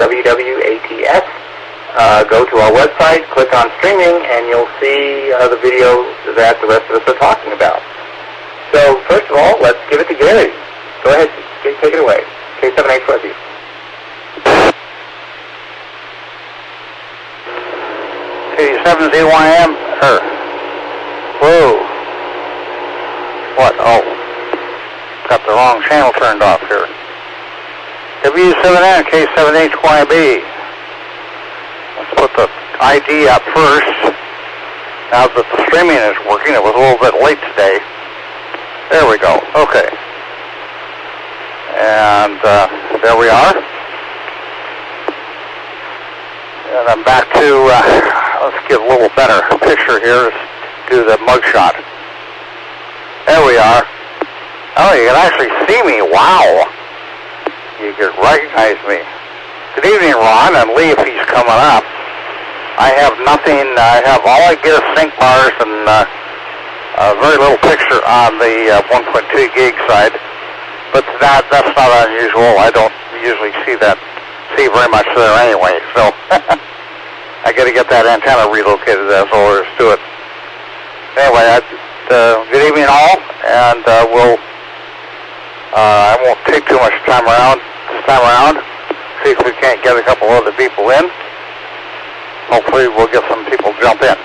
WW7ATS. Go to our website, click on streaming, and you'll see the video that the rest of us are talking about. So first of all, let's give it to Gary. Go ahead, take it away. K7H Fuzzy. K7ZYM, whoa. What? Oh, got the wrong channel turned off here. W7N, K7HYB. Let's put the ID up first. Now that the streaming is working, it was a little bit late today. There we go. Okay. And there we are. And I'm back to, let's get a little better picture here. Let's do the mugshot. There we are. Oh, you can actually see me. Wow. You can recognize me. Good evening, Ron, and Lee if he's coming up. I have nothing. I have all I get is sync bars and very little picture on the 1.2 gig side. But that's not unusual. I don't usually see very much there anyway. So I got to get that antenna relocated. That's all there is to it. Anyway, good evening all, and I won't take too much time around this time around. See if we can't get a couple other people in. Hopefully we'll get some people jump in.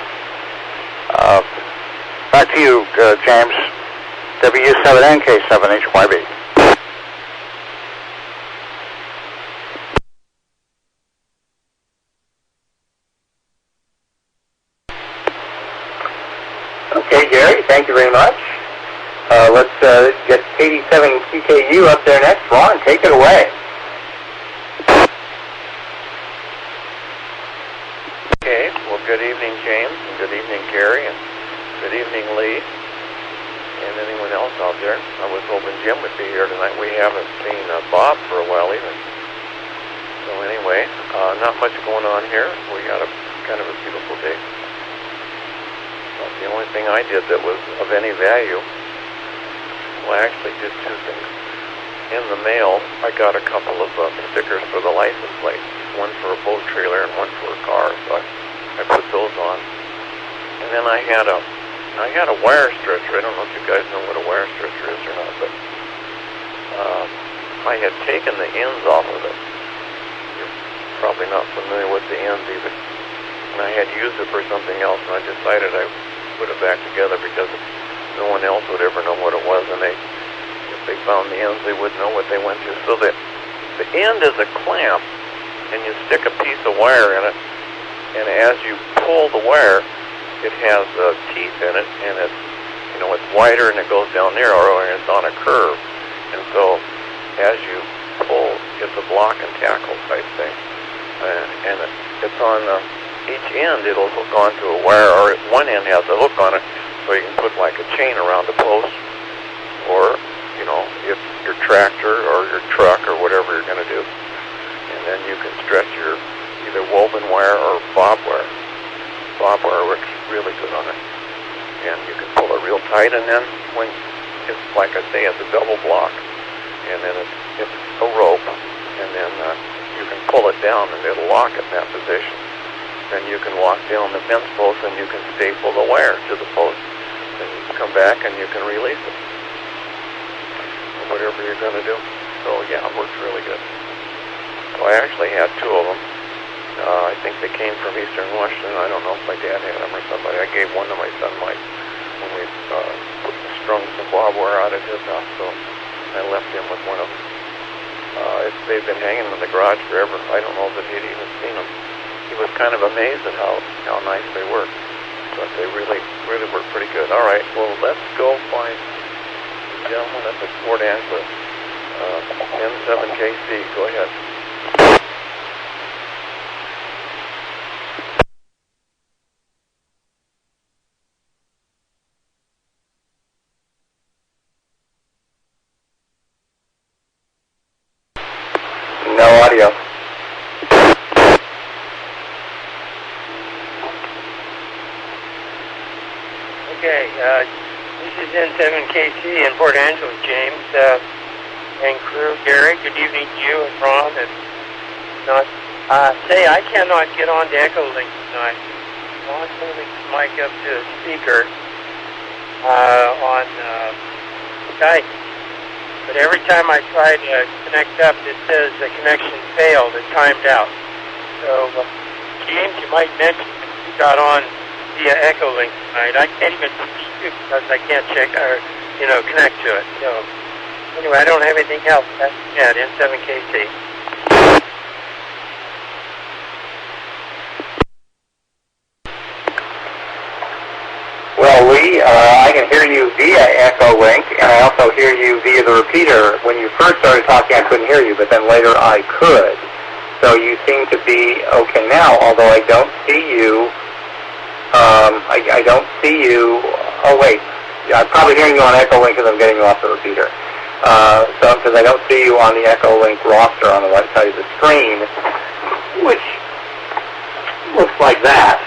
Back to you, James. W7NK7HYB. Okay, Gary, thank you very much. Let's get 87QKU up there next. Ron, take it away. Okay, well, good evening, James, and good evening, Gary, and good evening, Lee, and anyone else out there. I was hoping Jim would be here tonight. We haven't seen Bob for a while either. So anyway, not much going on here. We got a kind of a beautiful day. The only thing I did that was of any value, well, I actually did two things. In the mail, I got a couple of stickers for the license plate, one for a boat trailer and one for a car, so I put those on. And then I had a wire stretcher. I don't know if you guys know what a wire stretcher is or not, but I had taken the ends off of it. You're probably not familiar with the ends either. And I had used it for something else, and I decided I put it back together because no one else would ever know what it was, and if they found the ends, they wouldn't know what they went to. So the end is a clamp, and you stick a piece of wire in it, and as you pull the wire, it has teeth in it, and it's wider and it goes down narrower, and it's on a curve. And so as you pull, it's a block and tackle type thing, and it's on each end. It'll hook onto a wire, or one end has a hook on it, so you can put like a chain around the post, or if your tractor or your truck or whatever you're going to do, and then you can stretch your either woven wire or bob wire. Bob wire works really good on it, and you can pull it real tight, and then when it's like I say, it's a double block, and then it's a rope, and then you can pull it down and it'll lock it in that position. Then you can walk down the fence post and you can staple the wire to the post. Then you can come back and you can release it, or whatever you're going to do. So yeah, it works really good. So I actually had two of them. I think they came from Eastern Washington. I don't know if my dad had them or somebody. I gave one to my son Mike when we strung some bob wire out of his house, so I left him with one of them. They've been hanging in the garage forever. I don't know that he'd even seen them. He was kind of amazed at how nice they work, but they really work pretty good. All right, well, let's go find the gentleman up at Port Angeles, N7KC. Go ahead. No audio. Okay, this is N7KC in Port Angeles, James, and crew. Gary, good evening to you and Ron, and not Say, I cannot get on to Echolink tonight. I'm holding the mic up to a speaker on Skype. But every time I try to connect up, it says the connection failed. It timed out. So, James, you might mention you got on via Echolink tonight. I can't even see you because I can't check or, connect to it. So, anyway, I don't have anything else. That's it, N7KC. Well, Lee, I can hear you via Echolink, and I also hear you via the repeater. When you first started talking, I couldn't hear you, but then later I could. So you seem to be okay now, although I don't see you. I don't see you. Oh, wait. I'm probably hearing you on Echolink because I'm getting you off the repeater. Because I don't see you on the Echolink roster on the right side of the screen, which looks like that.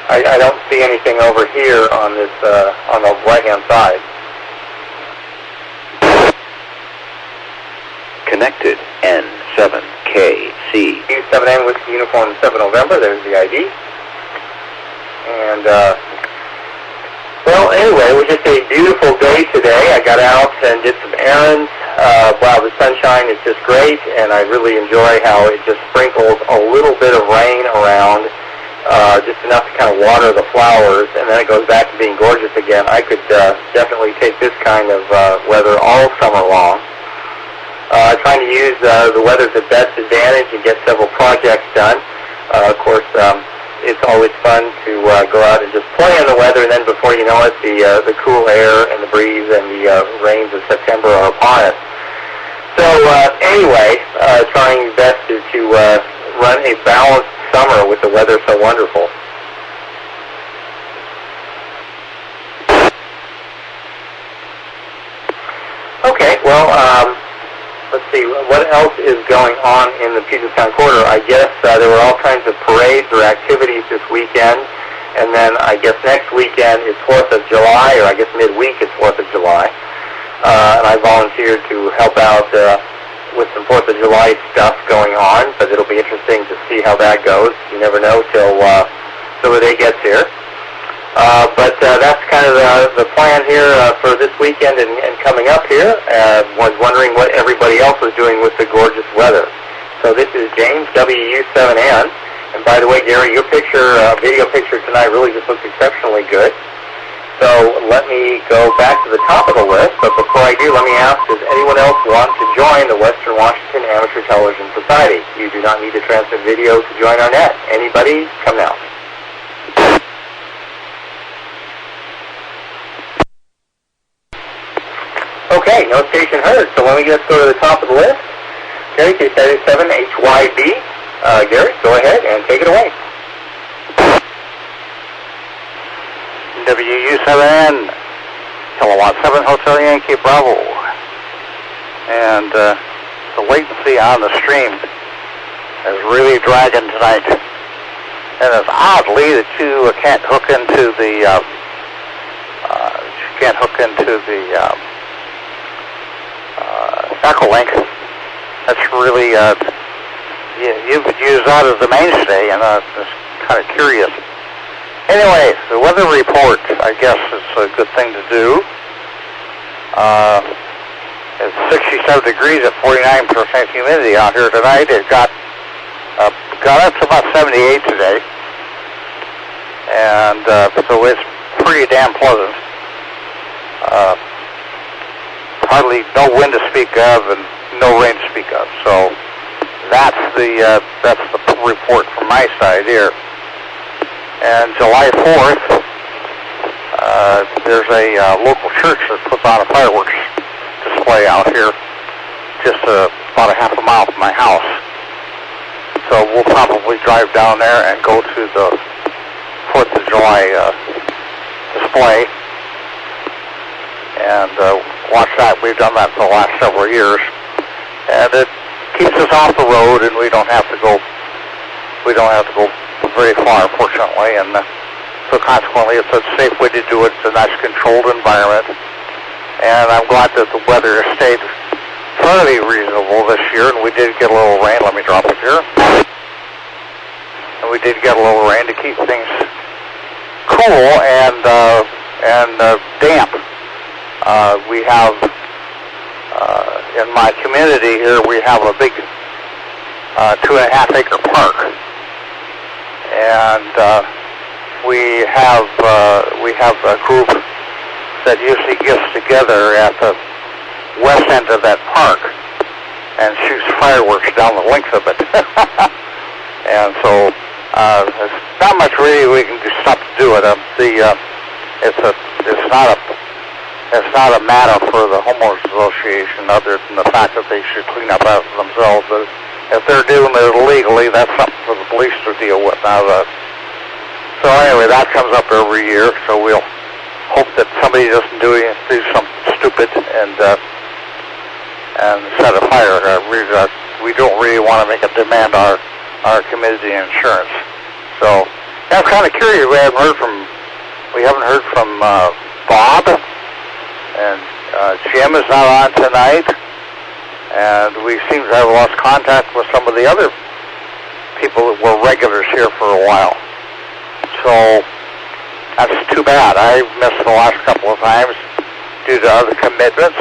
I don't see anything over here on this on the right-hand side. Connected N7KC. U7N with uniform 7 November. There's the ID. And well, anyway, it was just a beautiful day today. I got out and did some errands. Wow, the sunshine is just great, and I really enjoy how it just sprinkles a little bit of rain around. Just enough to kind of water the flowers, and then it goes back to being gorgeous again. I could definitely take this kind of weather all summer long. Trying to use the weather to best advantage and get several projects done. Of course, it's always fun to go out and just play in the weather, and then before you know it, the cool air and the breeze and the rains of September are upon us. So anyway, trying best to run a balanced summer with the weather so wonderful. Okay, well, let's see, what else is going on in the Puget Sound corridor? I guess there were all kinds of parades or activities this weekend, and then I guess next weekend is 4th of July, or I guess midweek is 4th of July, and I volunteered to help out with some 4th of July stuff going on, but it'll be interesting to see how that goes. You never know till the day gets here. But that's kind of the plan here for this weekend and coming up here. Was wondering what everybody else was doing with the gorgeous weather. So this is James, WW7ATS. And by the way, Gary, your video picture tonight really just looks exceptionally good. So let me go back to the top of the list, but before I do, let me ask, does anyone else want to join the Western Washington Amateur Television Society? You do not need to transmit video to join our net. Anybody? Come now. Okay, no station heard, so let me just go to the top of the list. Gary, K77HYB. Gary, go ahead and take it away. WU7N, Kilowatt 7 Hotel Yankee Bravo. And the latency on the stream is really dragging tonight. And it's oddly that you can't hook into the Echolink. That's really you could use that as the mainstay, and it's kind of curious. Anyway, the weather report, I guess, is a good thing to do. It's 67 degrees at 49% humidity out here tonight. It got up to about 78 today. And so it's pretty damn pleasant. Hardly no wind to speak of and no rain to speak of. So that's the report from my side here. And July 4th, there's a local church that puts on a fireworks display out here, just about a half a mile from my house. So we'll probably drive down there and go to the 4th of July display and watch that. We've done that for the last several years, and it keeps us off the road, and we don't have to go very far, fortunately, and so consequently it's a safe way to do it. It's a nice controlled environment, and I'm glad that the weather has stayed fairly reasonable this year, and we did get a little rain. Let me drop it here. we did get a little rain to keep things cool and damp. We have, in my community here, we have a big 2.5 acre park. And we have a group that usually gets together at the west end of that park and shoots fireworks down the length of it. And so there's not much really we can do stuff to do it. It's not a matter for the homeowners association other than the fact that they should clean up after themselves. But if they're doing it illegally, that's something for the police to deal with. So anyway, that comes up every year. So we'll hope that somebody doesn't do something stupid and set a fire. We don't really want to make a demand our community insurance. So I'm kind of curious. We haven't heard from Bob, and Jim is not on tonight, and we seem to have lost contact with some of the other people that were regulars here for a while. So that's too bad. I missed the last couple of times due to other commitments,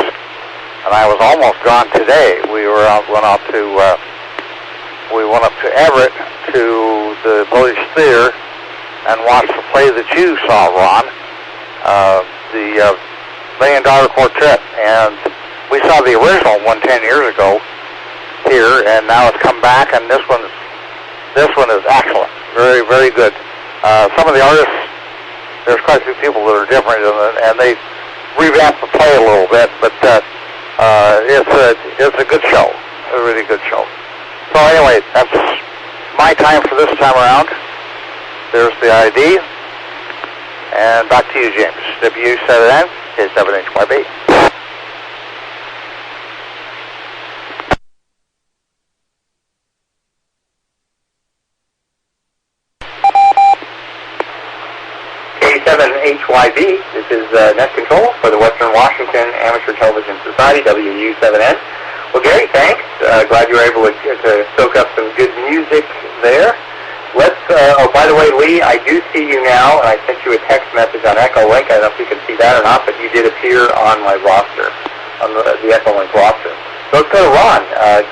and I was almost gone today. We went up to Everett to the Village Theater and watched the play that you saw, Ron, the $1 Million Quartet, and we saw the original one 10 years ago here, and now it's come back, and this one is excellent, very, very good. Some of the artists, there's quite a few people that are different, and they revamped the play a little bit, but it's a good show, a really good show. So anyway, that's my time for this time around. There's the ID, and back to you, James. W7N is 7HYB. K7HYB, this is Net Control for the Western Washington Amateur Television Society, WW7N. Well, Gary, thanks. Glad you were able to soak up some good music there. By the way, Lee, I do see you now, and I sent you a text message on Echolink. I don't know if you can see that or not, but you did appear on my roster, on the Echolink roster. So let's go to Ron,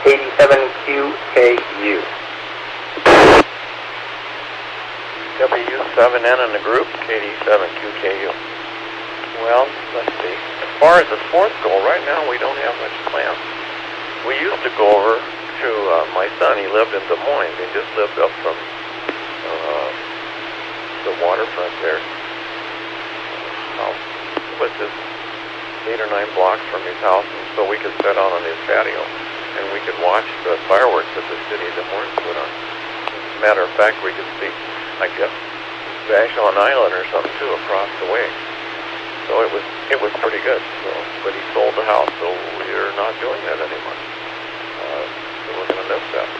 KD7QKU. W7N in the group, KD7QKU. Well, let's see. As far as the sports go, right now we don't have much planned. We used to go over to my son. He lived in Des Moines. He just lived up from the waterfront there. It was just 8 or 9 blocks from his house, and so we could sit out on his patio and we could watch the fireworks that the city of Des Moines put on. As a matter of fact, we could see, I guess, Vashon Island or something too across the way. So it was pretty good. So, but he sold the house, so we're not doing that anymore. So we're going to miss that.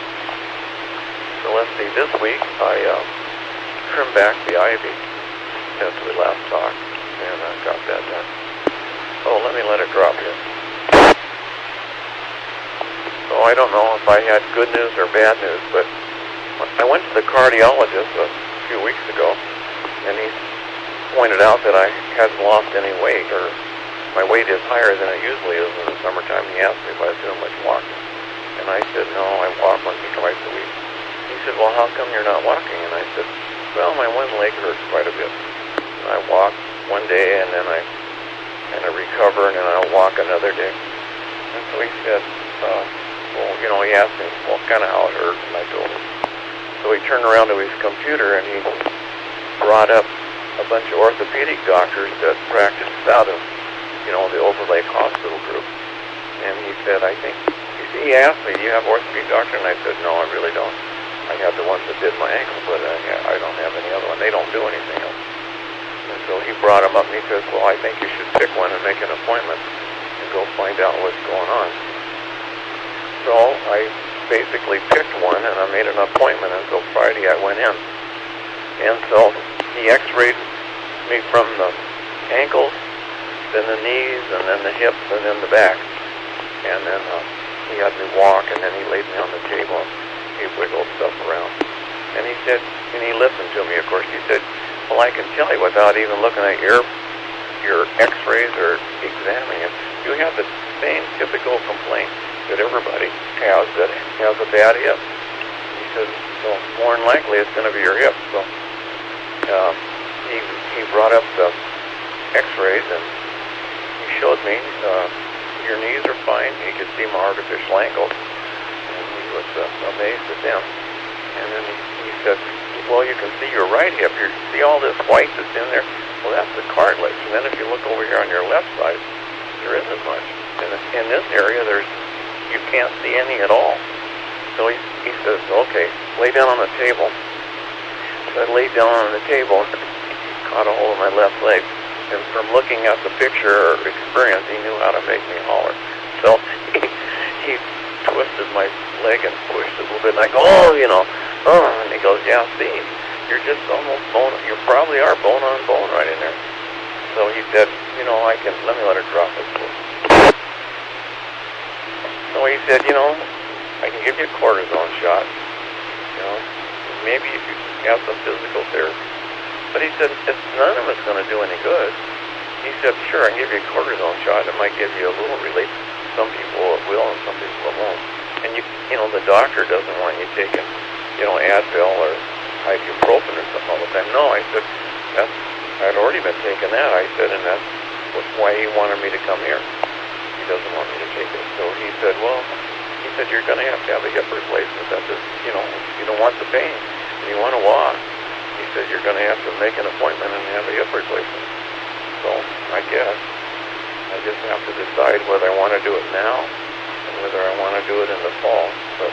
So let's see. This week I trimmed back the ivy since we last talked, and I got that done. Oh, let it drop here. So I don't know if I had good news or bad news, but I went to the cardiologist a few weeks ago, and he pointed out that I hadn't lost any weight, or my weight is higher than it usually is in the summertime. He asked me if I was doing much walking, and I said, no, I walk once or twice a week. He said, well, how come you're not walking? And I said, well, my one leg hurts quite a bit. And I walk one day, and then I kind of recover, and then I'll walk another day. And so he said, well, he asked me, well, kind of how it hurts, and I told him. So he turned around to his computer, and he brought up a bunch of orthopedic doctors that practiced out of, the Overlake Hospital group. And he said, he asked me, do you have orthopedic doctor? And I said, no, I really don't. I have the ones that did my ankle, but I don't have any other one. They don't do anything else. And so he brought them up, and he says, well, I think you should pick one and make an appointment and go find out what's going on. So I basically picked one, and I made an appointment, and so Friday I went in. And so he x-rayed me from the ankles, then the knees, and then the hips, and then the back. And then he had me walk, and then he laid me on the table, and he wiggled stuff around. And he said, and he listened to me, of course. He said, well, I can tell you without even looking at your x-rays or examining it, you have the same typical complaint that everybody has that has a bad hip. He said, so more than likely it's going to be your hip. So he brought up the x-rays and he showed me your knees are fine. He could see my artificial ankles, and he was amazed at them. And then he said, well, you can see your right hip. You see all this white that's in there? Well, that's the cartilage. And then if you look over here on your left side, there isn't much. And in this area, you can't see any at all. So he says, okay, lay down on the table. So I laid down on the table, and he caught a hold of my left leg. And from looking at the picture or experience, he knew how to make me holler. So he twisted my leg and pushed it a little bit, and I go, oh, and he goes, yeah, see, you're just almost bone, you probably are bone on bone right in there. So he said, let me let her drop it. So he said, I can give you a cortisone shot, maybe if you have some physical therapy. But he said, none of it's going to do any good. He said, sure, I can give you a cortisone shot. It might give you a little relief. Some people it will, and some people it won't. And the doctor doesn't want you taking, Advil or ibuprofen or something all the time. No, I said, I'd already been taking that. I said, and that's why he wanted me to come here. He doesn't want me to take it. So he said, you're going to have a hip replacement. That's just, you don't want the pain, and you want to walk. He said, you're going to have to make an appointment and have a hip replacement. So I guess I just have to decide whether I want to do it now and whether I want to do it in the fall. But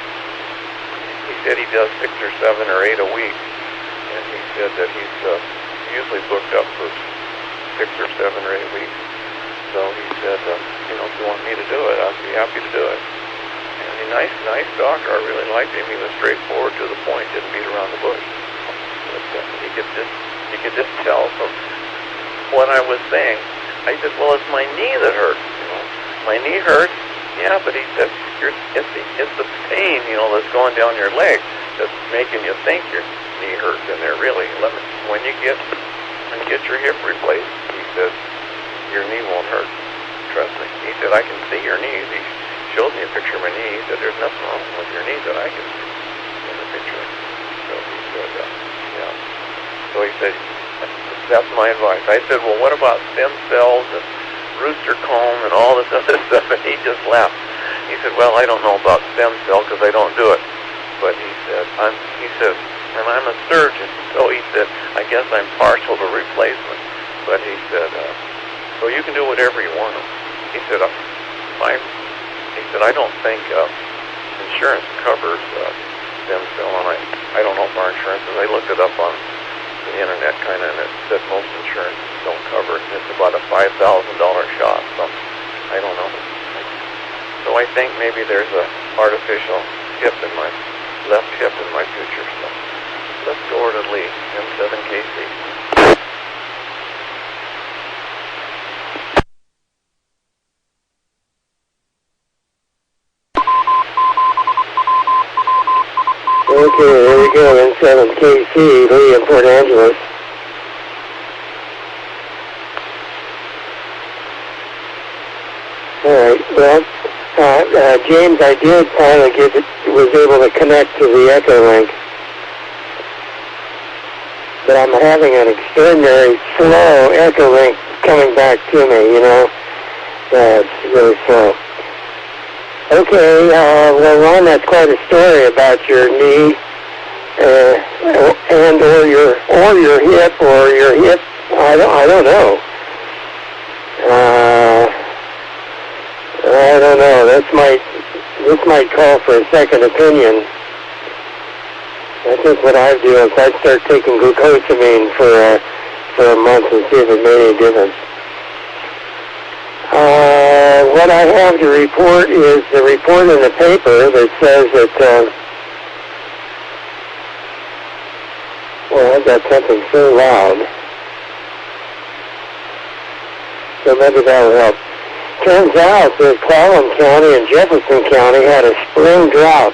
he said he does 6 or 7 or 8 a week, and he said that he's usually booked up for 6 or 7 or 8 weeks. So he said, if you want me to do it, I'd be happy to do it. And a nice doctor. I really liked him. He was straightforward, to the point, didn't beat around the bush. But you could just tell from what I was saying. I said, well, it's my knee that hurts. My knee hurts. Yeah, but he said, it's the pain, that's going down your leg that's making you think your knee hurts in there. Really, when you get your hip replaced, he said, your knee won't hurt. Trust me. He said, I can see your knees. He showed me a picture of my knee. He said, there's nothing wrong with your knee that I can see in the picture. So he said, yeah. So he said, that's my advice. I said, well, what about stem cells and rooster comb and all this other stuff? And he just laughed. He said, well, I don't know about stem cell because I don't do it. But he said, and I'm a surgeon. So he said, I guess I'm partial to replacement. But he said, so you can do whatever you want. He said, I don't think insurance covers stem cell, and I don't know if our insurance is. I looked it up on the internet, and it said most insurance don't cover it. It's about a $5,000 shot, so I don't know. So I think maybe there's a artificial hip in my left hip in my future. So let's go over to Lee, M7KC. Okay, here we go, N7KC, Lee in Port Angeles. Alright, well, James, I did finally was able to connect to the Echo link. But I'm having an extraordinary slow Echo link coming back to me, it's really slow. Okay, well, Ron, that's quite a story about your knee, and or your hip, I don't know. I don't know. This might call for a second opinion. I think what I do is I start taking glucosamine for a month and see if it made any difference. What I have to report is the report in the paper that says that, I've got something so loud. So maybe that will help. Turns out that Clallam County and Jefferson County had a spring drought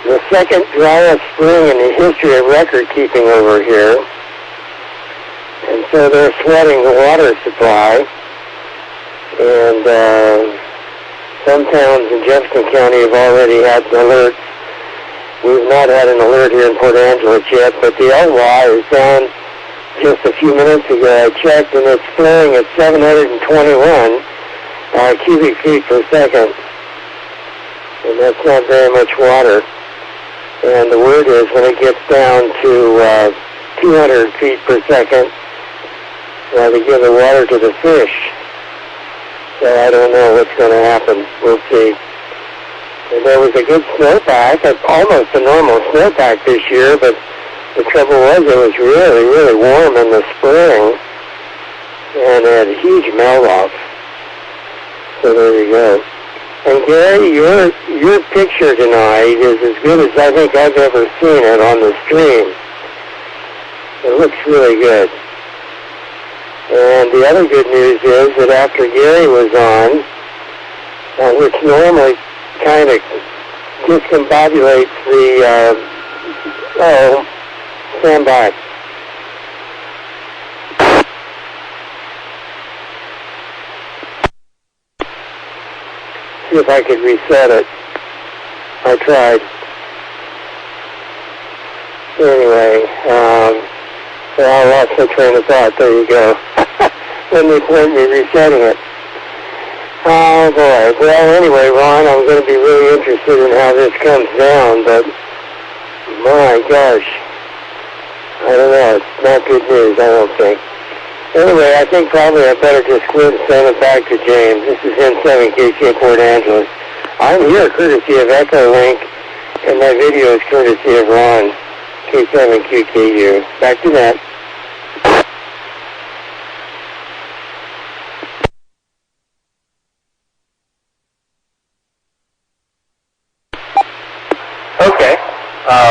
the second driest spring in the history of record keeping over here. And so they're sweating the water supply. And some towns in Jefferson County have already had alerts. We've not had an alert here in Port Angeles yet, but the LY is down just a few minutes ago. I checked, and it's flowing at 721 cubic feet per second. And that's not very much water. And the word is when it gets down to 200 feet per second, they give the water to the fish. So I don't know what's going to happen. We'll see. And there was a good snowpack, almost a normal snowpack this year, but the trouble was it was really, really warm in the spring, and it had a huge melt-off. So there you go. And Gary, your picture tonight is as good as I think I've ever seen it on the stream. It looks really good. And the other good news is that after Gary was on, which normally kind of discombobulates the, stand by. See if I could reset it. I tried. Anyway, so I lost my train of thought. There you go. When they point me resetting it. Oh boy. Well, anyway, Ron, I'm going to be really interested in how this comes down, but my gosh. I don't know. It's not good news, I don't think. Anyway, I think probably I better just quit and send it back to James. This is N7 KC Port Angeles. I'm here courtesy of Echolink, and my video is courtesy of Ron, K7QKU. Back to that. Okay.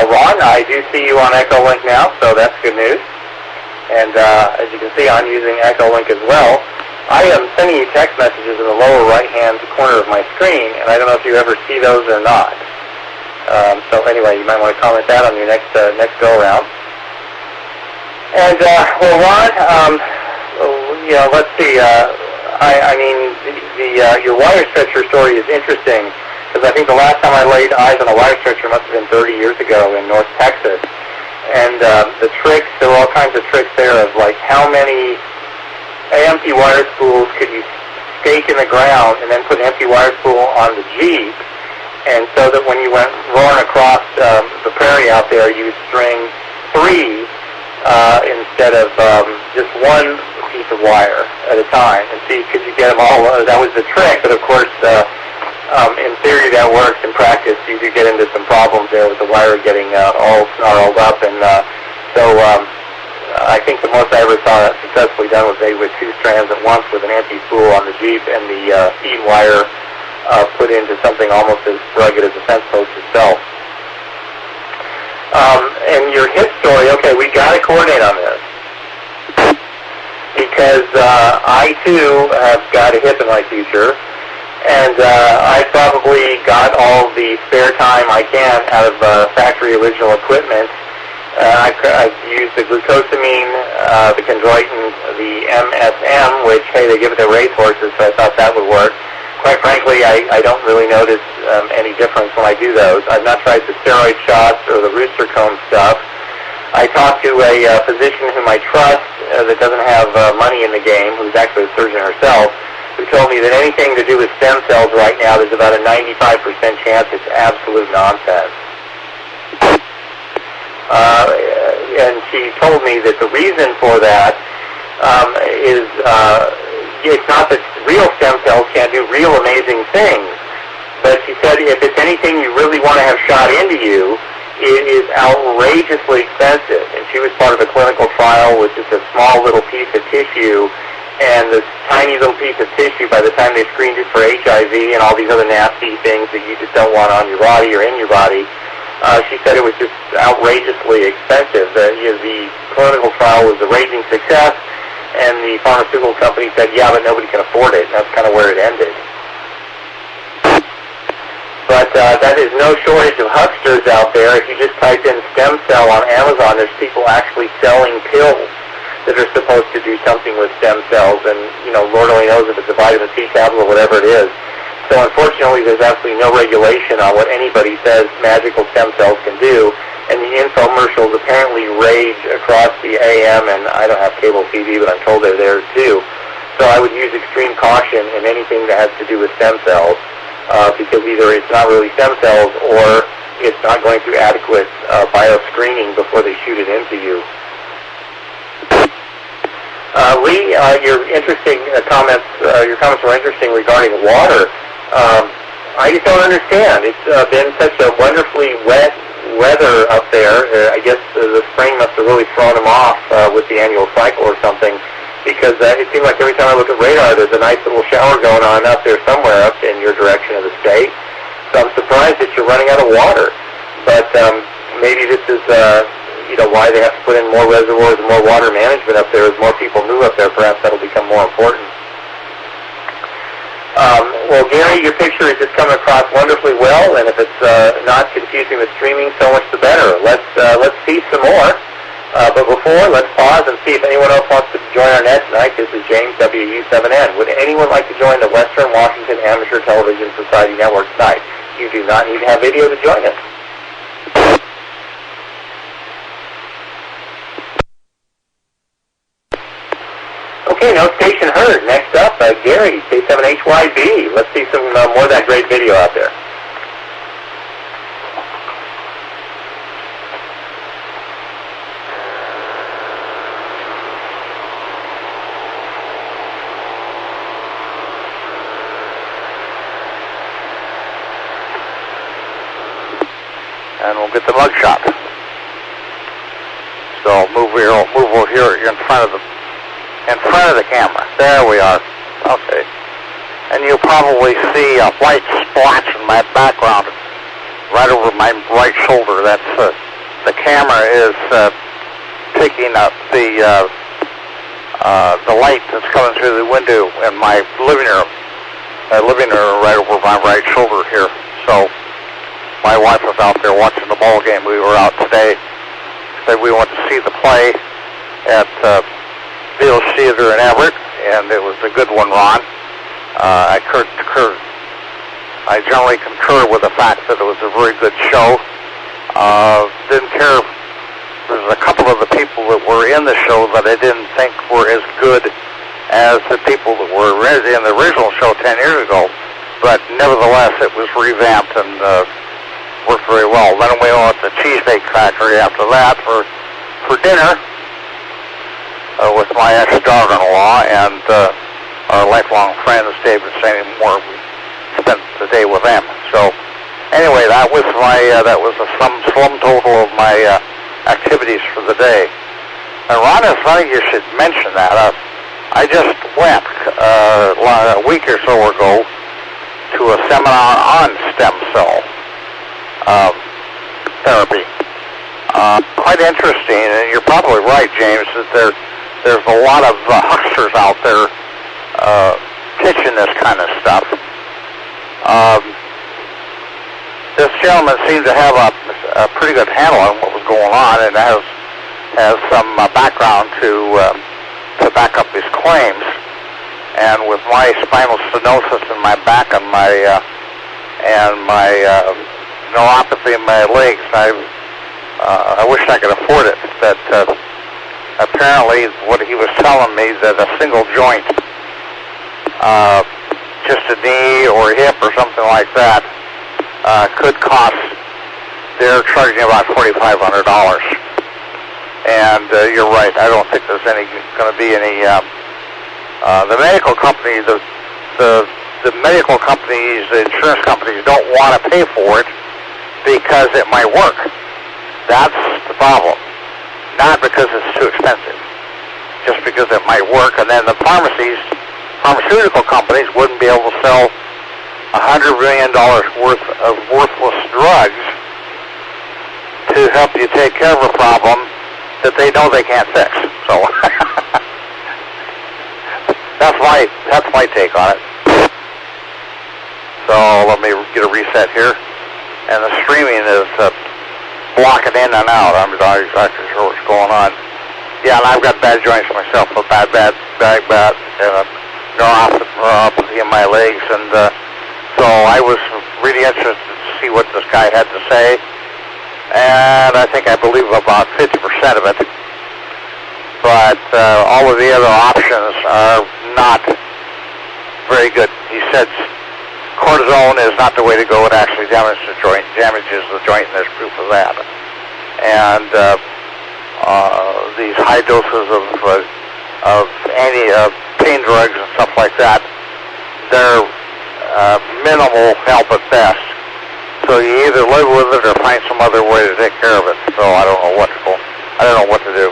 Ron, I do see you on Echolink now, so that's good news. And as you can see, I'm using Echolink as well. I am sending you text messages in the lower right-hand corner of my screen, and I don't know if you ever see those or not. So anyway, you might want to comment that on your next go-around. And, well, Ron, let's see. I mean, your wire stretcher story is interesting, because I think the last time I laid eyes on a wire stretcher must have been 30 years ago in North Texas. And the tricks, there were all kinds of tricks there of like how many empty wire spools could you stake in the ground and then put an empty wire spool on the Jeep, and so that when you went roaring across the prairie out there, you would string 3 instead of just one piece of wire at a time, and see could you get them all. That was the trick, but of course in theory that works. In practice you do get into some problems there with the wire getting all snarled up, and so I think the most I ever saw that successfully done was they with 2 strands at once with an empty spool on the Jeep and the feed wire put into something almost as rugged as a fence post itself. And your hip story, okay, we got to coordinate on this, because I too have got a hip in my future. And I probably got all the spare time I can out of factory original equipment. I've used the glucosamine, the chondroitin, the MSM, which, hey, they give it to racehorses, so I thought that would work. Quite frankly, I don't really notice any difference when I do those. I've not tried the steroid shots or the rooster comb stuff. I talked to a physician whom I trust that doesn't have money in the game, who's actually a surgeon herself, who told me that anything to do with stem cells right now, there's about a 95% chance it's absolute nonsense. And she told me that the reason for that is it's not that real stem cells can't do real amazing things, but she said if it's anything you really want to have shot into you, it is outrageously expensive. And she was part of a clinical trial with just a small little piece of tissue, and this tiny little piece of tissue, by the time they screened it for HIV and all these other nasty things that you just don't want on your body or in your body, she said it was just outrageously expensive. The clinical trial was a raging success, and the pharmaceutical company said, yeah, but nobody can afford it, and that's kind of where it ended. But that is no shortage of hucksters out there. If you just type in stem cell on Amazon, there's people actually selling pills that are supposed to do something with stem cells, and, you know, Lord only knows if it's a vitamin C tablet or whatever it is. So unfortunately, there's absolutely no regulation on what anybody says magical stem cells can do, and the infomercials apparently rage across the AM, and I don't have cable TV, but I'm told they're there too. So I would use extreme caution in anything that has to do with stem cells, because either it's not really stem cells or it's not going through adequate bioscreening before they shoot it into you. Lee, your comments were interesting regarding water. I just don't understand. It's been such a wonderfully wet weather up there. I guess the spring must have really thrown them off with the annual cycle or something, because it seems like every time I look at radar, there's a nice little shower going on up there somewhere up in your direction of the state. So I'm surprised that you're running out of water. But maybe this is why they have to put in more reservoirs and more water management up there. As more people move up there, perhaps that'll become more important. Well, Gary, your picture is just coming across wonderfully well, and if it's not confusing with streaming, so much the better. Let's see some more. But before, let's pause and see if anyone else wants to join our net tonight. This is James, WW7N. Would anyone like to join the Western Washington Amateur Television Society Network tonight? You do not need to have video to join us. Okay, no station heard. Next up, Gary, K7HYB. Let's see some more of that great video out there. And we'll get the mug shot. So move over here in front of the camera. There we are. Okay. And you'll probably see a white splotch in my background right over my right shoulder. That's the camera is picking up the light that's coming through the window in my living room right over my right shoulder here. So my wife was out there watching the ball game. We were out today. Said we went to see the play at Beals Theater in Everett, and it was a good one, Ron. I generally concur with the fact that it was a very good show. Didn't care. There was a couple of the people that were in the show that I didn't think were as good as the people that were in the original show 10 years ago, but nevertheless, it was revamped and worked very well. Then we went to the Cheesesteak Factory after that for dinner with my ex-daughter-in-law and our lifelong friends, David and Sandy Moore. We spent the day with them. So anyway, that was a sum total of my activities for the day. And Ron, it's funny you should mention that. I just went a week or so ago to a seminar on stem cell therapy. Quite interesting, and you're probably right, James, that there's a lot of hucksters out there pitching this kind of stuff. This gentleman seemed to have a pretty good handle on what was going on, and has some background to back up his claims. And with my spinal stenosis in my back and my neuropathy in my legs, I wish I could afford it. But apparently, what he was telling me, that a single joint, just a knee or a hip or something like that, could cost. They're charging about $4,500. And you're right. I don't think there's going to be any. The medical company, the medical companies, the insurance companies don't want to pay for it because it might work. That's the problem. Not because it's too expensive. Just because it might work, and then the pharmaceutical companies wouldn't be able to sell $100 million worth of worthless drugs to help you take care of a problem that they know they can't fix. So that's my take on it. So let me get a reset here. And the streaming is blocking in and out. I'm not exactly sure what's going on. Yeah, and I've got bad joints myself, a bad back, and a neuropathy in my legs. And so I was really interested to see what this guy had to say. And I think I believe about 50% of it. But all of the other options are not very good. He said cortisone is not the way to go. It actually damages the joint, and there's proof of that. And these high doses of pain drugs and stuff like that, they're minimal help at best. So you either live with it or find some other way to take care of it. So I don't know what to do.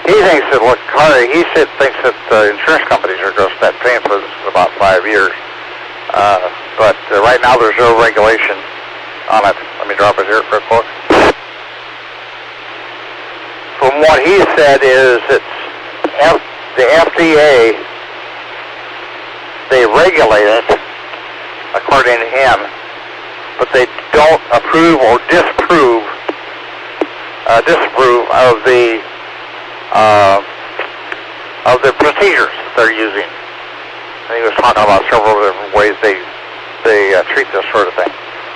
He thinks that thinks that insurance companies are going to start paying for this for about 5 years. But right now there's no regulation on it. Let me drop it here quick. From what he said is that the FDA, they regulate it according to him, but they don't approve or disapprove of the procedures they're using. And he was talking about several different ways they treat this sort of thing.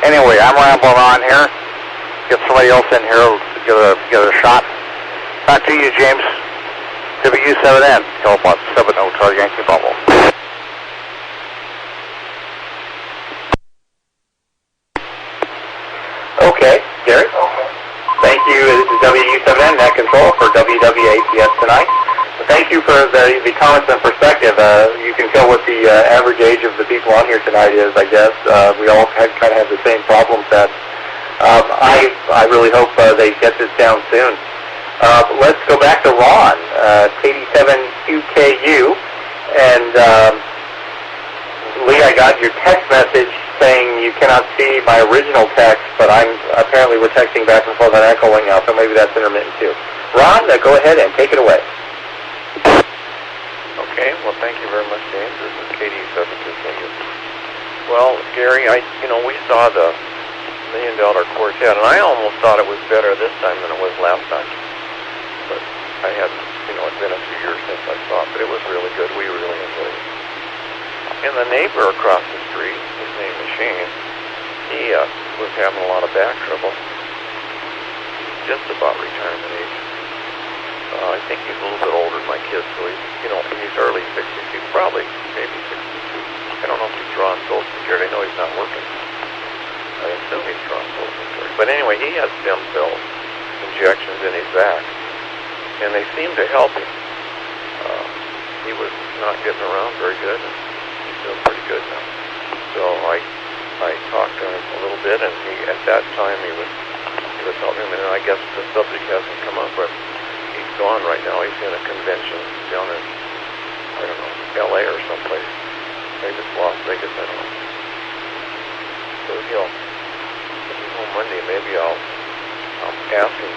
Anyway, I'm rambling on here. Get somebody else in here to get a shot. Back to you, James. WW7N, Kilowatt 7 Hotel Yankee Bubble. Okay, Gary. Thank you. This is WW7N, Net Control for WW7ATS tonight. Thank you for the comments and perspective. You can tell what the average age of the people on here tonight is, I guess. We all kind of have the same problem set. I really hope they get this down soon. Let's go back to Ron, KD7QKU. And Lee, I got your text message saying you cannot see my original text, but apparently we're texting back and forth on echoing now, so maybe that's intermittent too. Ron, go ahead and take it away. Okay, well, thank you very much, James. This is KD7QKU. Well, Gary, we saw the $1 Million Quartet, and I almost thought it was better this time than it was last time. But I hadn't, it's been a few years since I saw it, but it was really good. We really enjoyed it. And the neighbor across the street, his name is Shane, he was having a lot of back trouble. Just about retirement age. I think he's a little bit older than my kids, so he's, in his early 60s. He's probably maybe 62. I don't know if he's drawing Social Security. I know he's not working. I assume he's drawing Social Security. But anyway, he has stem cell injections in his back, and they seem to help him. He was not getting around very good, and he's doing pretty good now. So I talked to him a little bit, and at that time he was helping him, and I guess the subject hasn't come up, but he's gone right now. He's in a convention down in, I don't know, LA or someplace. Maybe it's Las Vegas, I don't know. So he'll home Monday, maybe I'll ask him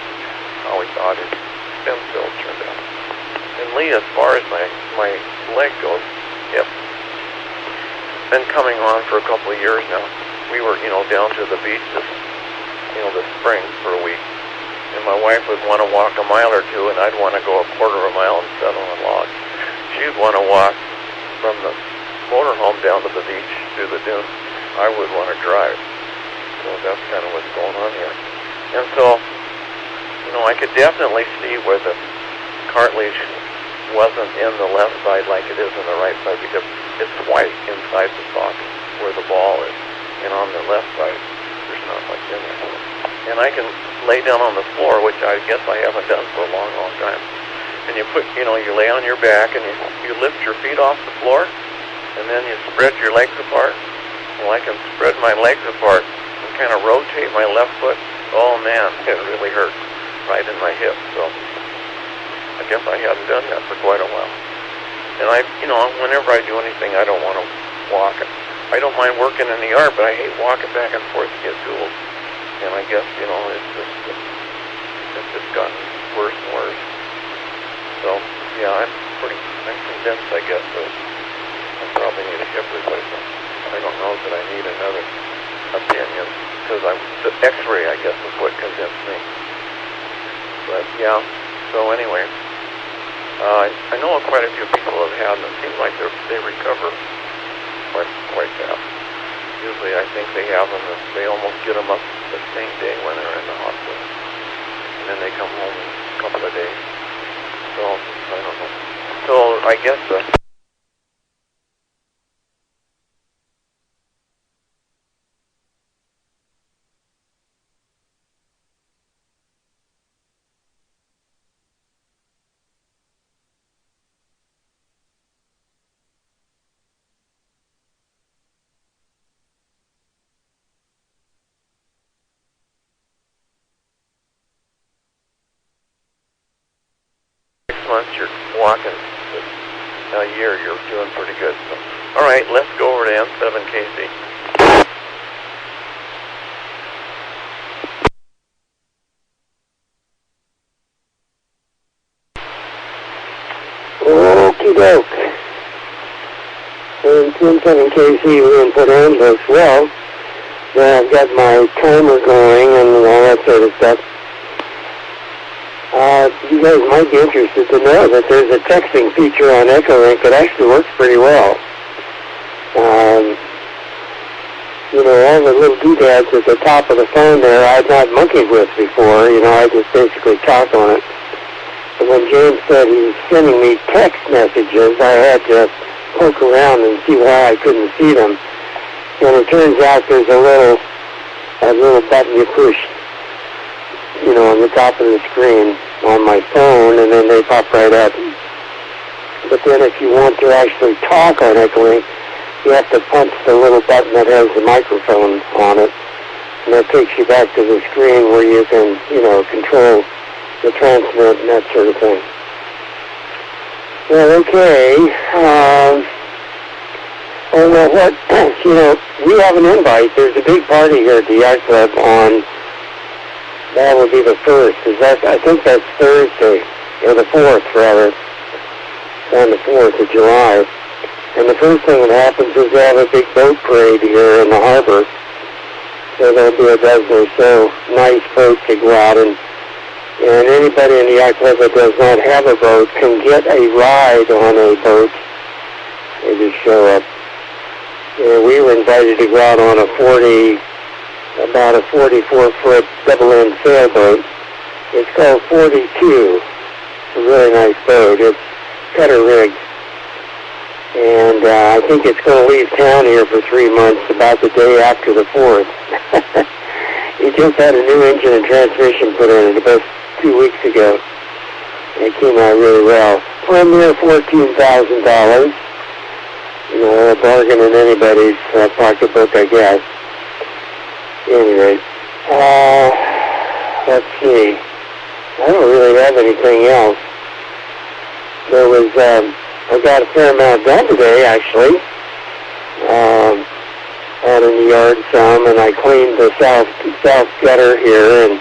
how he thought his stem cells turned out. And Lee, as far as my leg goes, yep, been coming on for a couple of years now. We were, down to the beach this spring for a week. And my wife would want to walk a mile or two, and I'd want to go a quarter of a mile and settle on logs. She'd want to walk from the motorhome down to the beach through the dunes. I would want to drive. So that's kind of what's going on here. And so, I could definitely see where the cartilage wasn't in the left side like it is in the right side, because it's white inside the socket where the ball is. And on the left side, there's not much in there. And I can lay down on the floor, which I guess I haven't done for a long, long time. And you put, you lay on your back and you lift your feet off the floor, and then you spread your legs apart. Well, I can spread my legs apart and kind of rotate my left foot. Oh man, it really hurts right in my hip. So I guess I haven't done that for quite a while. And whenever I do anything, I don't want to walk. I don't mind working in the yard, but I hate walking back and forth to get tools. And I guess, it's just gotten worse and worse. So, yeah, I'm convinced, I guess, that I probably need a hip replacement. I don't know that I need another opinion, because the X-ray, I guess, is what convinced me. But yeah, so anyway, I know quite a few people have had them. It seems like they recover quite fast. Usually I think they have them, they almost get them up the same day when they're in the hospital. And then they come home in a couple of days. So, I don't know. So, I guess 6 months you're walking, a year you're doing pretty good. So, all right, let's go over to M7KC. Okie doke. And M7KC we input in looks well. Then I've got my timer going and all that sort of stuff. You guys might be interested to know that there's a texting feature on EchoLink that actually works pretty well. All the little doodads at the top of the phone there I've not monkeyed with before. I just basically talk on it. But when James said he's sending me text messages, I had to poke around and see why I couldn't see them. And it turns out there's a little button you push, on the top of the screen on my phone, and then they pop right up. But then if you want to actually talk on EchoLink, you have to punch the little button that has the microphone on it, and that takes you back to the screen where you can, control the transmit and that sort of thing. Well, okay. We have an invite. There's a big party here at the Yacht Club on, that will be the 1st. I think that's Thursday, or the 4th, rather. On the 4th of July. And the first thing that happens is they have a big boat parade here in the harbor. So there'll be a dozen or so nice boats to go out, and anybody in the Yacht Club that does not have a boat can get a ride on a boat. They just show up. And we were invited to go out on about a 44-foot double-end sailboat. It's called 42. It's a really nice boat. It's cutter rigged. And I think it's going to leave town here for 3 months about the day after the 4th. It just had a new engine and transmission put in it about 2 weeks ago. It came out really well. For a mere $14,000. A bargain in anybody's pocketbook, I guess. Anyway, let's see. I don't really have anything else. There was, I got a fair amount done today, actually. Out in the yard some, and I cleaned the south gutter here, and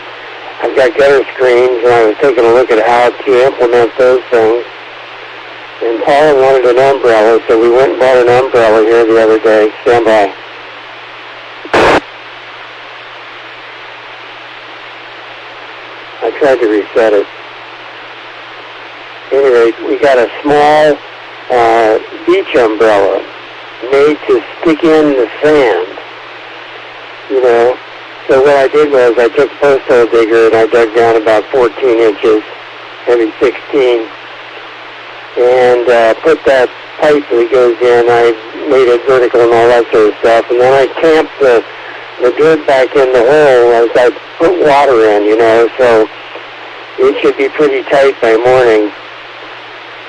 I've got gutter screens, and I was taking a look at how to implement those things. And Paula wanted an umbrella, so we went and bought an umbrella here the other day. Stand by. I tried to reset it. Anyway, we got a small beach umbrella made to stick in the sand. So what I did was I took a post hole digger and I dug down about 14 inches, maybe 16, and put that pipe that goes in. I made it vertical and all that sort of stuff, and then I tamped the dirt back in the hole as I put water in, so it should be pretty tight by morning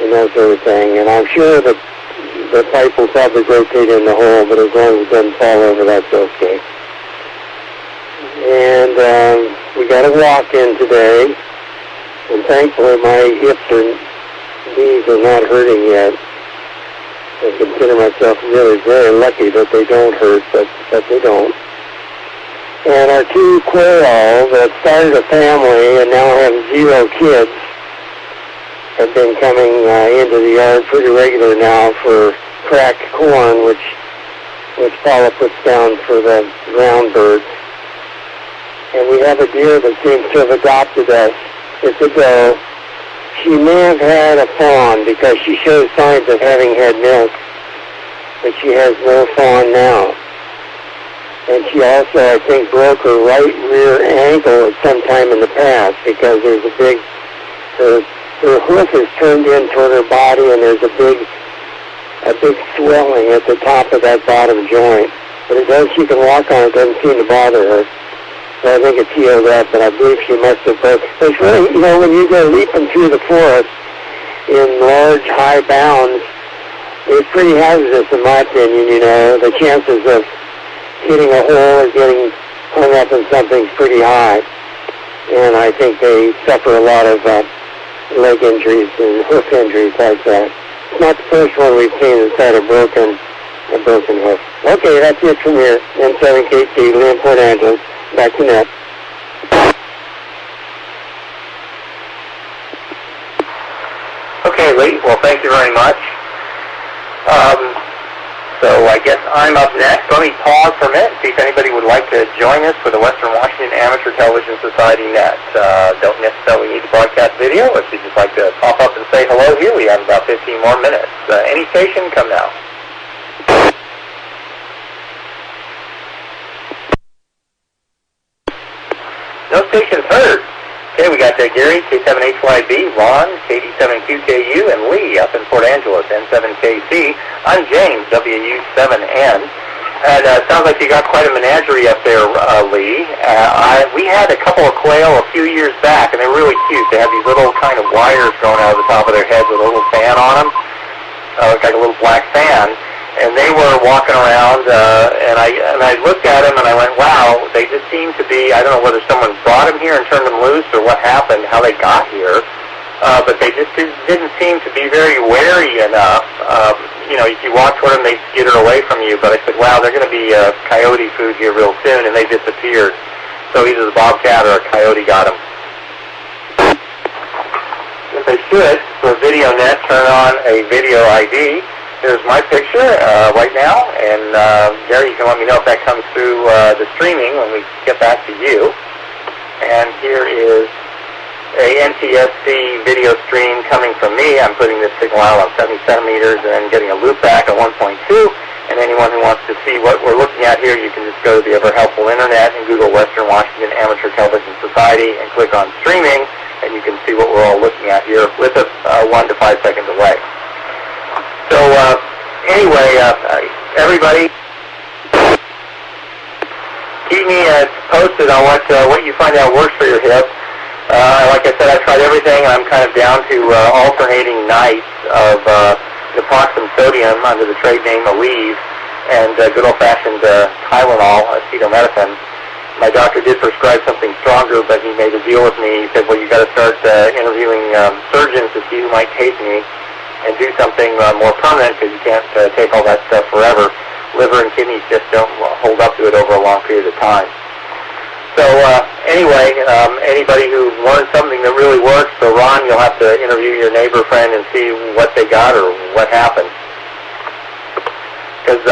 and that sort of thing. And I'm sure the pipe will probably rotate in the hole, but as long as it doesn't fall over, that's okay. And we got a walk-in today, and thankfully my hips and knees are not hurting yet. I consider myself really very lucky that they don't hurt, but they don't. And our two quail that started a family and now have 0 kids have been coming into the yard pretty regular now for cracked corn, which which Paula puts down for the ground birds. And we have a deer that seems to have adopted us. It's a doe. She may have had a fawn because she shows signs of having had milk, but she has no fawn now. And she also, I think, broke her right rear ankle at some time in the past because there's a big, her hoof is turned in toward her body, and there's a big swelling at the top of that bottom joint. But it does, she can walk on it, doesn't seem to bother her. So I think it's healed up, but I believe she must have broke. It's really, you know, when you go leaping through the forest in large, high bounds, it's pretty hazardous in my opinion, you know. The chances of hitting a hole or getting hung up in something is pretty high. And I think they suffer a lot of leg injuries and hoof injuries like that. It's not the first one we've seen that's had a broken hoof. Okay, that's it from here. N7KC, Lynn, Port Angeles. Back to net. Okay, Lee. Well, thank you very much. So I guess I'm up next. Let me pause for a minute and see if anybody would like to join us for the Western Washington Amateur Television Society Net. Don't necessarily need to broadcast video. If you'd just like to pop up and say hello here, we have about 15 more minutes. Any station, come now. No stations heard. Okay, we got Gary, K7HYB, Ron, KD7QKU, and Lee up in Port Angeles, N7KC. I'm James, WU7N. And it sounds like you got quite a menagerie up there, Lee. We had a couple of quail a few years back, and they're really cute. They have these little kind of wires growing out of the top of their heads with a little fan on them, like a little black fan. And they were walking around, and I looked at them, and I went, wow, they just seem to be, I don't know whether someone brought them here and turned them loose or what happened, how they got here, but they just didn't seem to be very wary enough. You know, if you walk toward them, they skitter away from you, but I said, wow, they're going to be coyote food here real soon, and they disappeared. So either the bobcat or a coyote got them. If they should, for video net, turn on a video ID. Here's my picture right now, and Gary, you can let me know if that comes through the streaming when we get back to you. And here is a NTSC video stream coming from me. I'm putting this signal out on 70 centimeters and then getting a loop back at 1.2. And anyone who wants to see what we're looking at here, you can just go to the ever helpful internet and Google Western Washington Amateur Television Society and click on streaming, and you can see what we're all looking at here with a 1 to 5 second delay. So anyway, everybody, keep me posted on what you find out works for your hip. Like I said, I've tried everything, and I'm kind of down to alternating nights of naproxen sodium under the trade name Aleve and good old-fashioned Tylenol, acetaminophen. My doctor did prescribe something stronger, but he made a deal with me. He said, well, you got to start interviewing surgeons to see who might take me and do something more permanent, because you can't take all that stuff forever. Liver and kidneys just don't hold up to it over a long period of time. So anyway, anybody who learned something that really works, so Ron, you'll have to interview your neighbor friend and see what they got or what happened. Because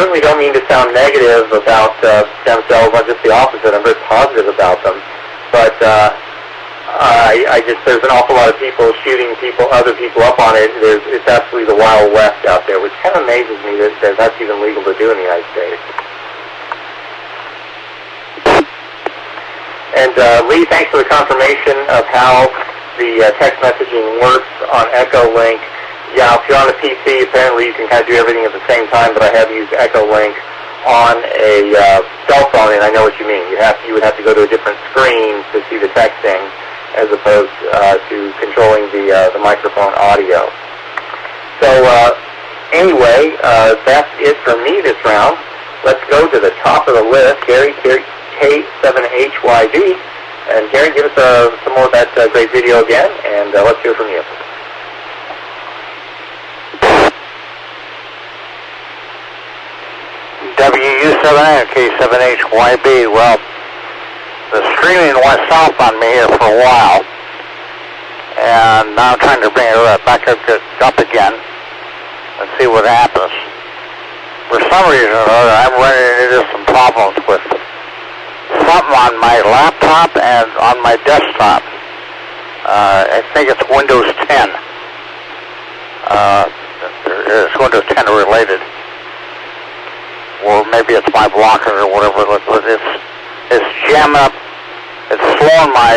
certainly don't mean to sound negative about stem cells, not just the opposite. I'm very positive about them. But there's an awful lot of people shooting other people up on it. It's absolutely the Wild West out there, which kind of amazes me that that's even legal to do in the United States. And Lee, thanks for the confirmation of how the text messaging works on Echolink. Yeah, if you're on a PC, apparently you can kind of do everything at the same time, but I have used Echolink on a cell phone, and I know what you mean. You would have to go to a different screen to see the texting, as opposed to controlling the microphone audio. So anyway, that's it for me this round. Let's go to the top of the list, Gary, K7HYB. And Gary, give us some more of that great video again, and let's hear from you. WU7ATS, K7HYB. Well, the streaming went south on me here for a while, and now I'm trying to bring it back up again and see what happens. for some reason or other, I'm running into some problems with something on my laptop and on my desktop. I think it's Windows 10. It's Windows 10 related. Or maybe it's my blocker or whatever. It's jamming up. It's slowing my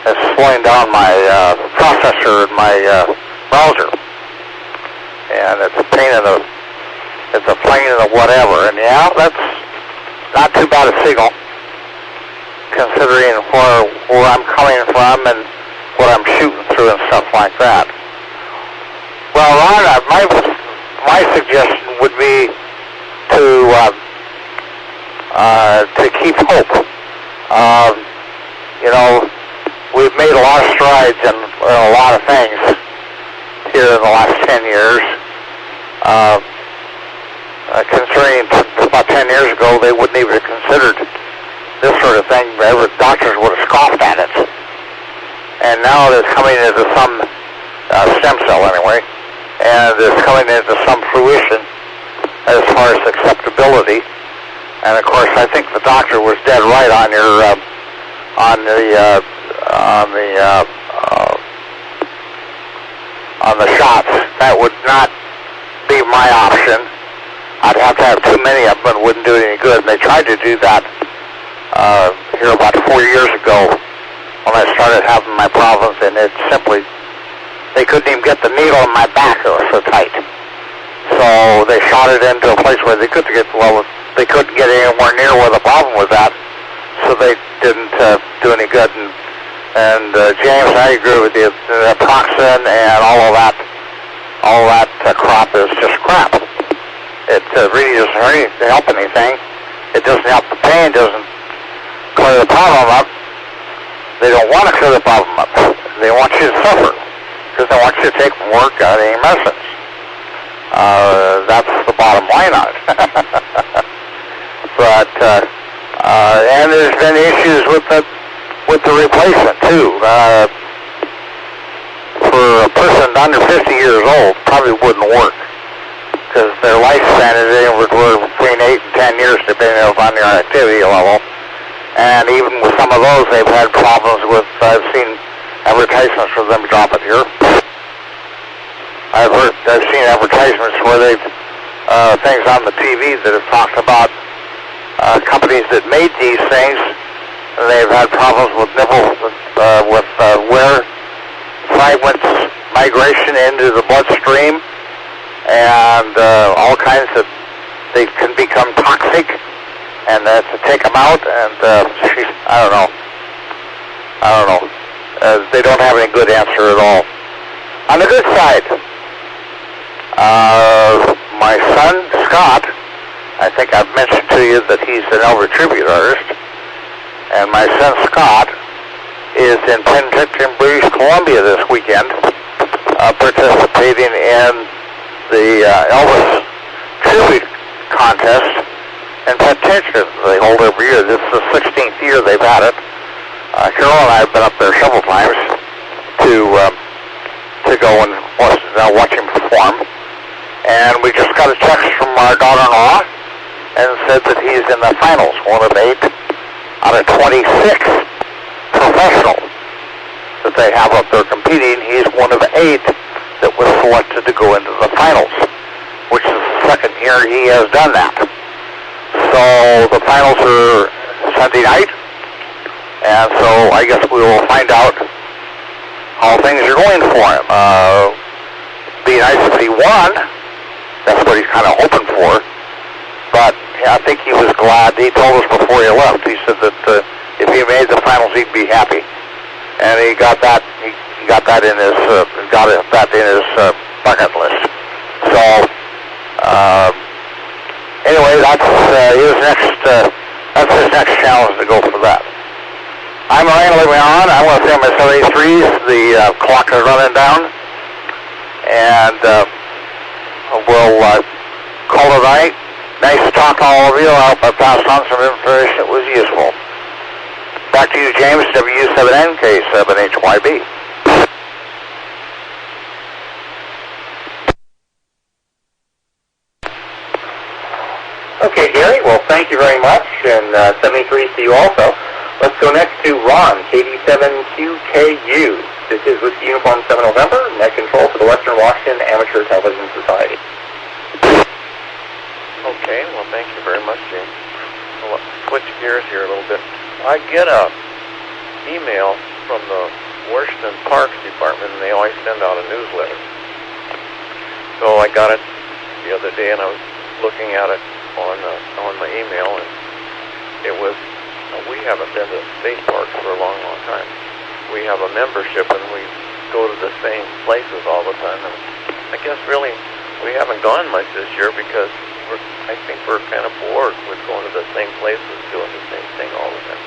it's slowing down my processor in my browser, and it's a pain in the whatever. And yeah, that's not too bad a signal, considering where I'm coming from and what I'm shooting through and stuff like that. Well, Ron, my suggestion would be to keep hope. We've made a lot of strides in a lot of things here in the last 10 years. Considering about 10 years ago, they wouldn't even have considered this sort of thing. Doctors would have scoffed at it. And now it's coming into some stem cell anyway, and it's coming into some fruition as far as acceptability. And of course, I think the doctor was dead right on the shots. That would not be my option. I'd have to have too many of them and it wouldn't do any good. And they tried to do that here about 4 years ago when I started having my problems, and it simply, they couldn't even get the needle in my back. It was so tight. So they shot it into a place where they couldn't get anywhere near where the problem was at. So they didn't do any good. And James, I agree with you. The toxin and all that crap is just crap. It really doesn't help anything. It doesn't help the pain. Doesn't clear the problem up. They don't want to clear the problem up. They want you to suffer because they want you to take more goddamn medicines. That's the bottom line on it. But and there's been issues with the replacement too. For a person under 50 years old, probably wouldn't work because their lifespan is anywhere between 8 and 10 years, depending on their activity level. And even with some of those, they've had problems with. I've seen advertisements for them drop it here. I've seen advertisements where they've things on the TV that have talked about companies that made these things. And they've had problems with wear fragments migration into the bloodstream, and all kinds of, they can become toxic, and to take them out, and I don't know. They don't have any good answer at all. On the good side, my son Scott, I think I've mentioned to you that he's an elder tribute artist, and my son Scott is in Penticton, British Columbia this weekend, participating in the Elvis Tribute Contest in Penticton. They hold every year. This is the 16th year they've had it. Carol and I have been up there several times to go and watch him perform. And we just got a text from our daughter-in-law and said that he's in the finals, one of 8 out of 26 professionals that they have up there competing. He's one of 8 that was selected to go into the finals, which is the second year he has done that. So the finals are Sunday night, and so I guess we will find out how things are going for him. Be nice if he won. That's what he's kind of hoping for. But I think he was glad. He told us before he left. He said that if he made the finals, he'd be happy, and he got that. He got that in his bucket list. So anyway, that's his next challenge to go for that. I'm Ryan living on. I'm going to say my 783s. The clock is running down, and we'll call it a night. Nice to talk to all of you. I hope I passed on some information that was useful. Back to you, James, W7NK7HYB. Okay, Gary, well, thank you very much, and 73 to you also. Let's go next to Ron, KD7QKU. This is Whiskey Uniform 7 November, net control for the Western Washington Amateur Television Society. Okay, well, thank you very much, James. Well, let's switch gears here a little bit. I get a email from the Washington Parks Department, and they always send out a newsletter. So I got it the other day, and I was looking at it on my email, and it was, we haven't been to state parks for a long, long time. We have a membership, and we go to the same places all the time, and I guess really we haven't gone much this year because I think we're kind of bored with going to the same places, doing the same thing all the time.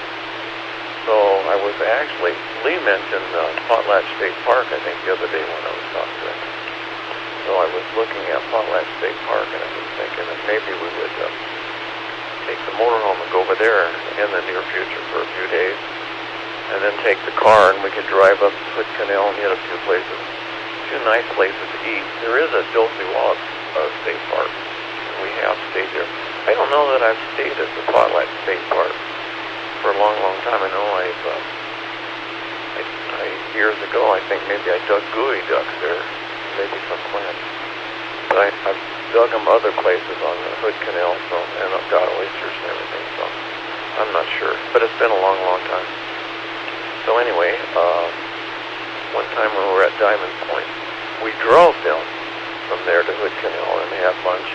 So I was actually, Lee mentioned Potlatch State Park, I think, the other day when I was talking to him. So I was looking at Potlatch State Park, and I was thinking that maybe we would take the motorhome and go over there in the near future for a few days, and then take the car, and we could drive up Hood Canal and hit a few places, a few nice places to eat. There is a Dulce Log State Park, and we have stayed there. I don't know that I've stayed at the Potlatch State Park for a long, long time. I know years ago, I think maybe I dug gooey ducks there, maybe some clams. But I've dug them other places on the Hood Canal, so, and I've got oysters and everything, so I'm not sure. But it's been a long, long time. So anyway, one time when we were at Diamond Point, we drove down from there to Hood Canal and had lunch,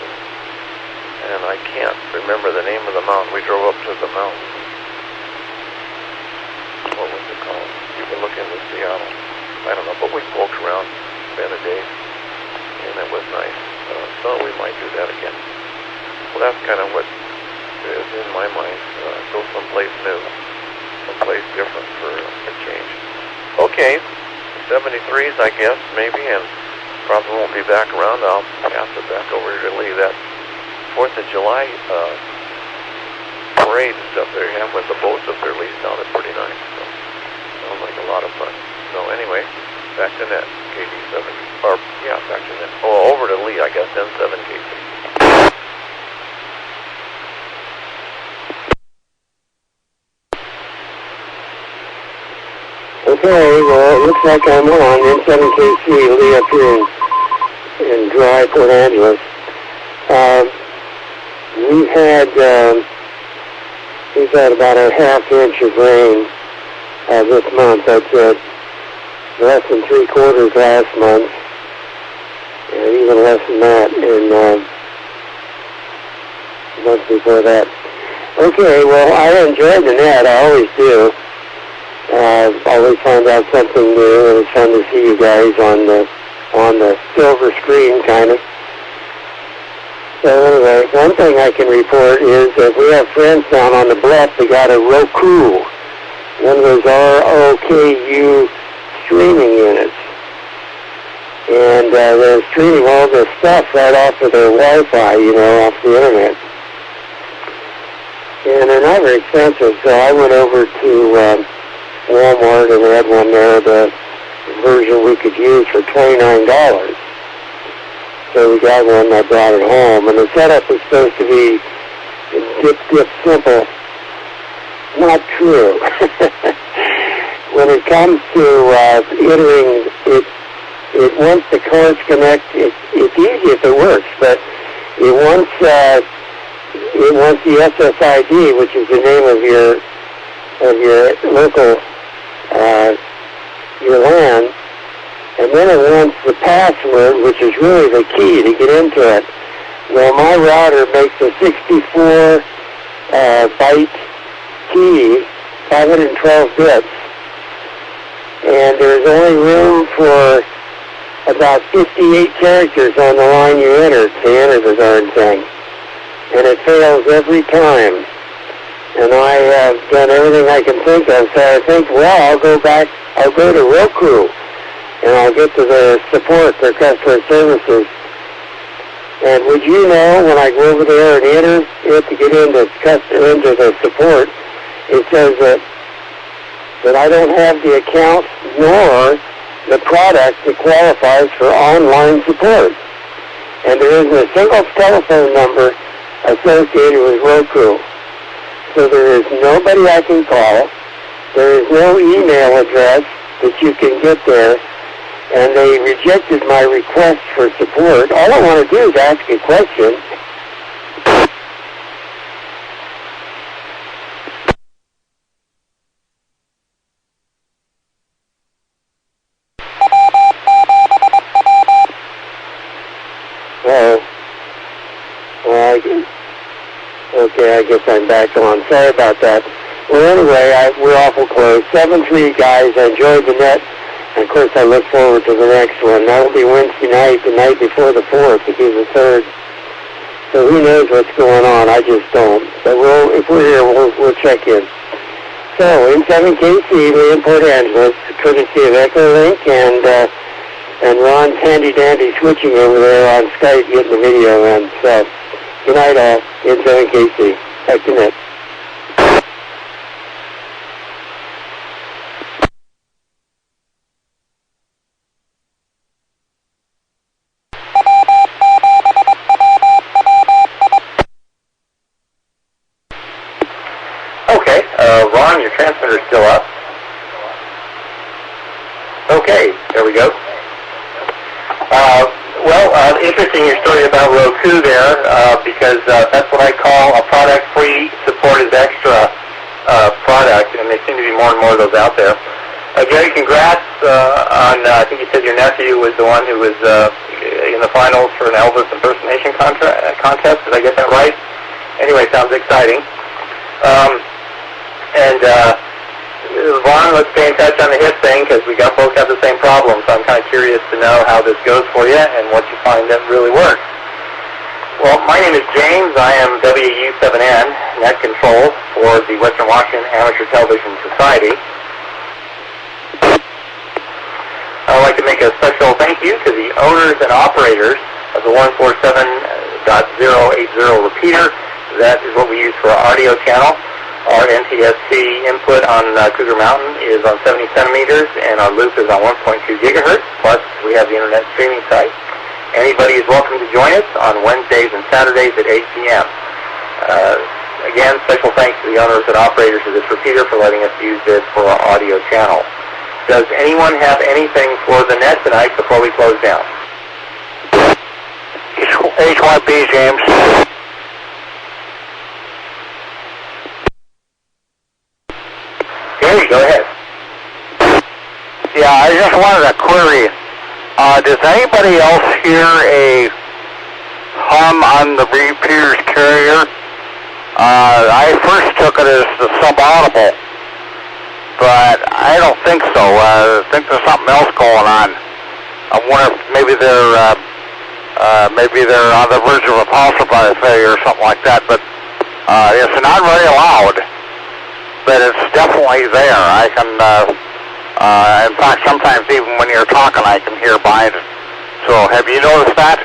and I can't remember the name of the mountain. We drove up to the mountain. What was it called? You can look into Seattle. I don't know, but we poked around, spent a day, and it was nice. So we might do that again. Well, that's kind of what is in my mind. Go someplace new, someplace different for a change. Okay, 73s, I guess, maybe, and probably won't be back around. I'll pass it back over to Lee. That 4th of July parade and stuff they have with the boats up there, Lee, sounded pretty nice. So, sounds like a lot of fun. So anyway, back to net, KD7, or yeah, back to net. Oh, over to Lee, I guess, N7KC. Okay, well, it looks like I'm on N7KC, Lee up here in dry Port Angeles. We've had about a half inch of rain this month. That's less than 3/4 last month, and even less than that in months before that. Okay, well, I enjoyed the net. I always do. Always find out something new, and it's fun to see you guys on the silver screen, kind of. So anyway, one thing I can report is that we have friends down on the bluff that got a Roku, one of those ROKU streaming units. And they're streaming all this stuff right off of their Wi-Fi, off the internet. And they're not very expensive, so I went over to Walmart and they had one there, the version we could use for $29. So we got one, I brought it home, and the setup is supposed to be dip simple. Not true. When it comes to entering it once the cards connect, it's easy if it works, but it wants the SSID, which is the name of your local your LAN. And then it wants the password, which is really the key to get into it. Well, my router makes a 64 byte key, 512 bits, and there's only room for about 58 characters on the line you enter to enter the darn thing. And it fails every time. And I have done everything I can think of, so I think, well, I'll go to Roku. And I'll get to their support, their customer services. And would you know, when I go over there and enter it to get into the support, it says that I don't have the account nor the product that qualifies for online support. And there isn't a single telephone number associated with Roku. So there is nobody I can call. There is no email address that you can get there. And they rejected my request for support. All I want to do is ask a question. Okay, I guess I'm back on. Sorry about that. Well, anyway, we're awful close. 7-3, guys. I enjoyed the net. And, of course, I look forward to the next one. That'll be Wednesday night, the night before the 4th, to be the 3rd. So who knows what's going on? I just don't. But if we're here, we'll check in. So, in 7KC, we're in Port Angeles, courtesy of Echolink and Ron's handy-dandy switching over there on Skype getting the video in. So, good night, all. In 7KC. Back to Nick. Okay, Ron, your transmitter's still up. Okay, there we go. Interesting your story about Roku there, because that's what I call a product-free supported extra product, and there seem to be more and more of those out there. Gary, congrats on, I think you said your nephew was the one who was in the finals for an Elvis impersonation contest. Did I get that right? Anyway, sounds exciting. Vaughn, let's stay in touch on the hip thing because we both have the same problem. So I'm kind of curious to know how this goes for you and what you find that really works. Well, my name is James. I am WW7N, Net Control for the Western Washington Amateur Television Society. I'd like to make a special thank you to the owners and operators of the 147.080 repeater. That is what we use for our audio channel. Our NTSC input on Cougar Mountain is on 70 centimeters, and our loop is on 1.2 gigahertz, plus we have the internet streaming site. Anybody is welcome to join us on Wednesdays and Saturdays at 8 p.m. Again, special thanks to the owners and operators of this repeater for letting us use this for our audio channel. Does anyone have anything for the net tonight before we close down? HYB, James. Gary, go ahead. Yeah, I just wanted to query. Does anybody else hear a hum on the repeater's carrier? I first took it as the subaudible, but I don't think so. I think there's something else going on. I wonder if maybe they're on the verge of a power supply failure or something like that. But it's not very loud, but it's definitely there. I can, in fact, sometimes even when you're talking, I can hear behind it. So, have you noticed that?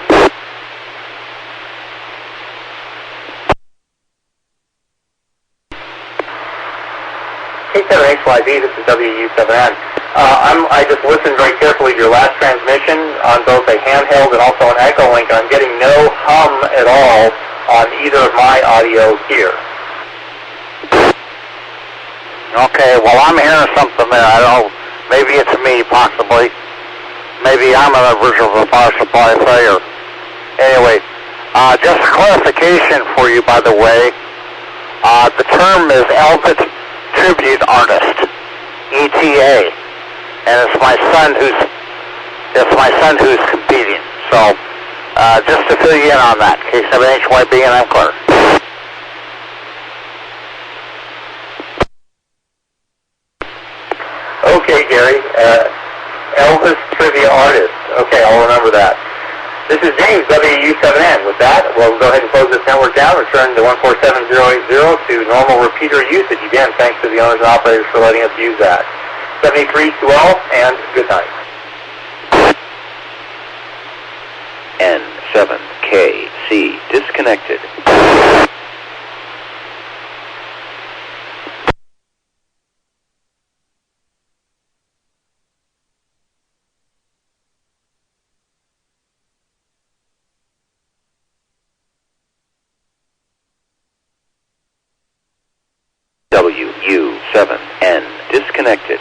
K7HYB, this is WU7N. I just listened very carefully to your last transmission on both a handheld and also an Echolink. I'm getting no hum at all on either of my audio here. Okay, well, I'm hearing something there. I don't know. Maybe it's me, possibly. Maybe I'm on the verge of a power supply failure. Anyway, just a clarification for you, by the way. The term is Elvis Tribute Artist, ETA, and it's my son who's competing. So, just to fill you in on that, K7HYB, and I'm clear. Okay, Gary. Elvis Trivia Artist. Okay, I'll remember that. This is James, WU7N. With that, we'll go ahead and close this network down, return to 147080 to normal repeater usage. Again, thanks to the owners and operators for letting us use that. 73 to all, and good night. N7KC disconnected. WW7N disconnected.